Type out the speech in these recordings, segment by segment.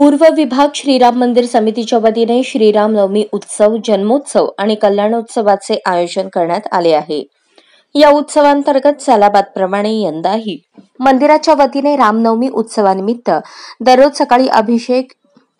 पूर्व विभाग श्रीराम मंदिर समितीच्या वतीने श्रीराम नवमी उत्सव, जन्मोत्सव आणि कल्याणोत्सवाचे आयोजन करण्यात आले आहे। या उत्सवांतर्गत सालाबादप्रमाणे यंदाही मंदिराच्या वतीने रामनवमी उत्सवानिमित्त दररोज सकाळी अभिषेक,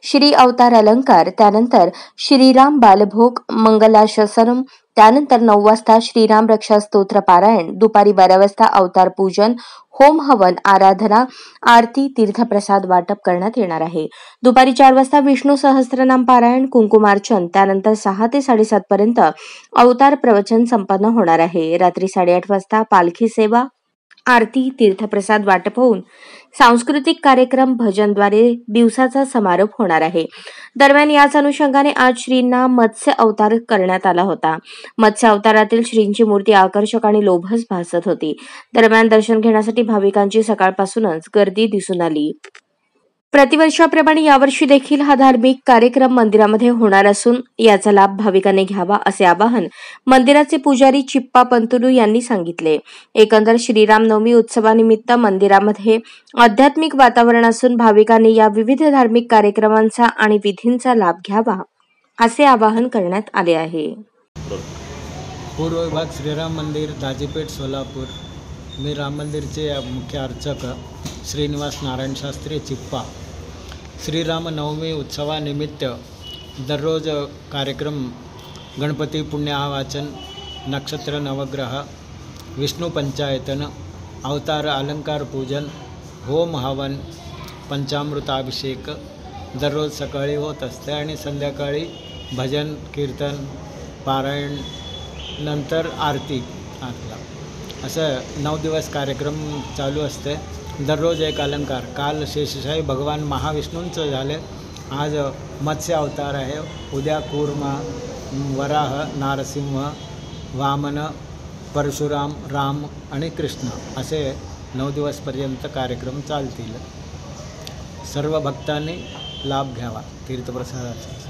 श्री अवतार अलंकार, त्यानंतर श्रीराम बालभोग, मंगलाशासनम, त्यानंतर 9 वाजता श्रीराम रक्षा स्तोत्र पारायण, दुपारी 12 वाजता अवतार पूजन, होम हवन, आराधना, आरती, तीर्थप्रसाद वाटप करण्यात येणार आहे। दुपारी 4 वाजता विष्णू सहस्त्रनाम पारायण, कुंकुमार्चन, त्यानंतर 6 ते 7:30 पर्यंत अवतार प्रवचन संपन्न होणार आहे। रात्री 8:30 वाजता पालखी सेवा, आरती, तीर्थप्रसाद वाटप होऊन सांस्कृतिक कार्यक्रम, भजनद्वारे दिवसाचा समारोप होणार आहे। दरम्यान याच अनुषंगाने आज श्रींना मत्स्य अवतार करण्यात आला होता। मत्स्य अवतारातील श्रींची मूर्ती आकर्षक आणि लोभस भासत होती। दरम्यान दर्शन घेण्यासाठी भाविकांची सकाळपासूनच गर्दी दिसून आली। प्रतिवर्षाप्रमाणे यावर्षी देखील हा धार्मिक कार्यक्रम मंदिरामध्ये होणार असून याचा लाभ भाविकांनी घ्यावा असे आवाहन मंदिराचे पुजारी चिप्पा पंतुलू यांनी सांगितले। एकंदर श्रीराम नवमी उत्सवानिमित्त मंदिरामध्ये आध्यात्मिक वातावरण असून भाविकांनी या विविध धार्मिक कार्यक्रमांचा आणि विधींचा लाभ घ्यावा असे आवाहन करण्यात आले आहे। पूर्व विभाग श्रीराम मंदिर, दाजीपेठ, सोलापूर। मी राम मंदिरचे मुख्य अर्चक श्रीनिवास नारायण शास्त्री चिप्पा। श्रीराम नवमी उत्सवानिमित्त दररोज कार्यक्रम, गणपती पुण्यावाचन, नक्षत्र नवग्रह, विष्णू पंचायतन, अवतार अलंकार पूजन, होम हवन, पंचामृताभिषेक दररोज सकाळी होत असते आणि संध्याकाळी भजन, कीर्तन, पारायण, नंतर आरती असं 9 दिवस कार्यक्रम चालू असते। दररोज एक अलंकार। काल शेषशाही भगवान महाविष्णूंचं झाले, आज मत्स्य अवतार आहे, उद्या कूर्मा, वराह, नारसिंह, वामन, परशुराम, राम आणि कृष्ण असे 9 दिवसपर्यंत कार्यक्रम चालतील। सर्व भक्तांनी लाभ घ्यावा तीर्थप्रसादाचा।